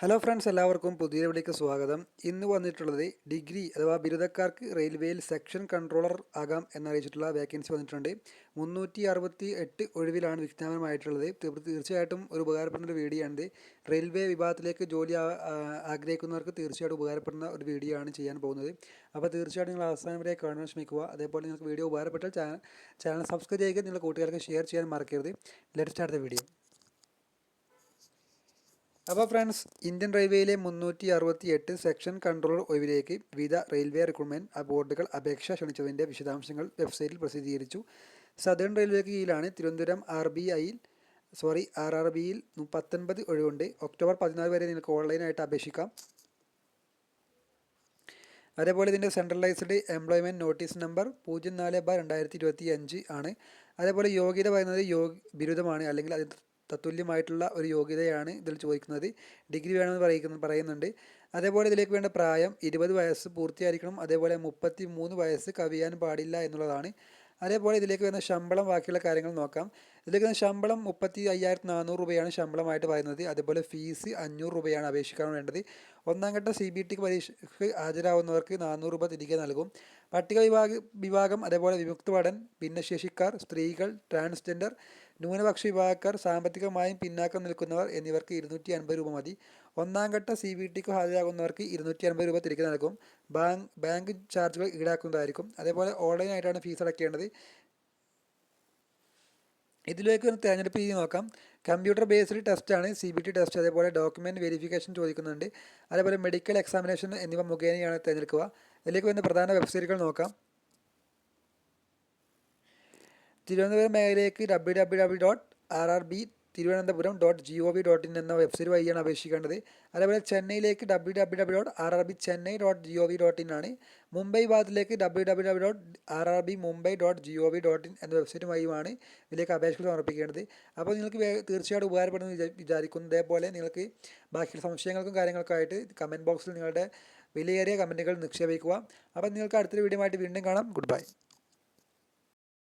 Hello friends, എല്ലാവർക്കും പുതിയ വീഡിയോയ്ക്ക് സ്വാഗതം. ഇന്ന് വന്നിട്ടുള്ളത് ഡിഗ്രി അഥവാ ബിരുദക്കാർക്ക് റെയിൽവേയിൽ സെക്ഷൻ കൺട്രോളർ ആകാം എന്നറിയിച്ചിട്ടുള്ള വേക്കൻസി വന്നിട്ടുണ്ട്. 368 ഒഴിവിലാണ് വിജ്ഞാപനമായിട്ടുള്ളത്. തീർച്ചയായിട്ടും ഒരു ഉപകാരപ്പെടുന്ന ഒരു വീഡിയോ ആണ്. റെയിൽവേ വിഭാഗത്തിലേക്ക് ജോലി ആഗ്രഹിക്കുന്നവർക്ക് തീർച്ചയായിട്ടും ഉപകാരപ്പെടുന്ന ഒരു വീഡിയോ ആണ് ചെയ്യാൻ പോകുന്നത്. അപ്പോൾ തീർച്ചയായിട്ടും നിങ്ങൾ അവസാനം വരെ കാണാൻ ശ്രമിക്കുക. അതേപോലെ നിങ്ങൾക്ക് വീഡിയോ ഉപകാരപ്പെട്ടാൽ ചാനൽ സബ്സ്ക്രൈബ് ചെയ്യുക, നിങ്ങളുടെ കൂട്ടുകാർക്ക് ഷെയർ ചെയ്യാൻ മറക്കരുത്. Let's start the video. അപ്പോൾ ഫ്രണ്ട്സ്, ഇന്ത്യൻ റെയിൽവേയിലെ 368 സെക്ഷൻ കൺട്രോളർ ഒഴിവിലേക്ക് വിവിധ റെയിൽവേ റിക്രൂട്ട്മെൻറ്റ് ബോർഡുകൾ അപേക്ഷ ക്ഷണിച്ചതിൻ്റെ വിശദാംശങ്ങൾ വെബ്സൈറ്റിൽ പ്രസിദ്ധീകരിച്ചു. സദേൺ റെയിൽവേക്ക് കീഴിലാണ് തിരുവനന്തപുരം RRBയിൽ 19 ഒഴിവുണ്ട്. ഒക്ടോബർ 14 വരെ നിങ്ങൾക്ക് ഓൺലൈനായിട്ട് അപേക്ഷിക്കാം. അതേപോലെ ഇതിൻ്റെ സെൻട്രലൈസ്ഡ് എംപ്ലോയ്മെൻറ്റ് നോട്ടീസ് നമ്പർ 04/2025 ആണ്. അതേപോലെ യോഗ്യത പറയുന്നത് ബിരുദമാണ്, അല്ലെങ്കിൽ അതിന് തത്തുല്യമായിട്ടുള്ള ഒരു യോഗ്യതയാണ് ഇതിൽ ചോദിക്കുന്നത്. ഡിഗ്രി വേണമെന്ന് പറയുന്നുണ്ട്. അതേപോലെ ഇതിലേക്ക് വേണ്ട പ്രായം 20 വയസ്സ് പൂർത്തിയായിരിക്കണം. അതേപോലെ 33 വയസ്സ് കവിയാൻ പാടില്ല എന്നുള്ളതാണ്. അതേപോലെ ഇതിലേക്ക് വരുന്ന ശമ്പളം, ബാക്കിയുള്ള കാര്യങ്ങൾ നോക്കാം. ഇതിലേക്ക് വരുന്ന ശമ്പളം 35,400 രൂപയാണ് ശമ്പളമായിട്ട് പറയുന്നത്. അതേപോലെ ഫീസ് 500 രൂപയാണ് അപേക്ഷിക്കാൻ വേണ്ടത്. ഒന്നാം ഘട്ട CBT പരീക്ഷയ്ക്ക് ഹാജരാകുന്നവർക്ക് 400 രൂപ തിരികെ നൽകും. പട്ടിക വിഭാഗം, അതേപോലെ വിമുക്ത ഭടൻ, ഭിന്നശേഷിക്കാർ, സ്ത്രീകൾ, ട്രാൻസ്ജെൻഡർ, ന്യൂനപക്ഷ വിഭാഗക്കാർ, സാമ്പത്തികമായും പിന്നാക്കം നിൽക്കുന്നവർ എന്നിവർക്ക് 250 രൂപ മതി. ഒന്നാം ഘട്ട CBTക്ക് ഹാജരാകുന്നവർക്ക് 250 രൂപ തിരികെ നൽകും. ബാങ്ക് ചാർജുകൾ ഈടാക്കുന്നതായിരിക്കും. അതേപോലെ ഓൺലൈനായിട്ടാണ് ഫീസ് അടയ്ക്കേണ്ടത്. ഇതിലേക്ക് ഒരു തിരഞ്ഞെടുപ്പ് രീതി നോക്കാം. കമ്പ്യൂട്ടർ ബേസ്ഡ് ടെസ്റ്റാണ് CBT ടെസ്റ്റ്. അതേപോലെ ഡോക്യുമെൻറ്റ് വെരിഫിക്കേഷൻ ചോദിക്കുന്നുണ്ട്. അതേപോലെ മെഡിക്കൽ എക്സാമിനേഷൻ എന്നിവ മുഖേനയാണ് തിരഞ്ഞെടുക്കുക. ഇതിലേക്ക് വരുന്ന പ്രധാന വെബ്സൈറ്റുകൾ നോക്കാം. തിരുവനന്തപുരം മേഖലയിലേക്ക് www.rrbtiruvananthapuram.gov.in എന്ന വെബ്സൈറ്റ് വഴിയാണ് അപേക്ഷിക്കേണ്ടത്. അതേപോലെ ചെന്നൈയിലേക്ക് www.rrbchennai.gov.in ആണ്. മുംബൈ ഭാഗത്തിലേക്ക് www.rrbmumbai.gov.in എന്ന വെബ്സൈറ്റ് വഴിയുമാണ് ഇതിലേക്ക് അപേക്ഷകൾ സമർപ്പിക്കേണ്ടത്. അപ്പോൾ നിങ്ങൾക്ക് തീർച്ചയായിട്ടും ഉപകാരപ്പെടുമെന്ന് വിചാരിക്കുന്നു. അതേപോലെ നിങ്ങൾക്ക് ബാക്കി സംശയങ്ങൾക്കും കാര്യങ്ങൾക്കായിട്ട് കമൻറ്റ് ബോക്സിൽ നിങ്ങളുടെ വിലയേറിയ കമൻറ്റുകൾ നിക്ഷേപിക്കുക. അപ്പോൾ നിങ്ങൾക്ക് അടുത്തൊരു വീഡിയോ ആയിട്ട് വീണ്ടും കാണാം. Good bye.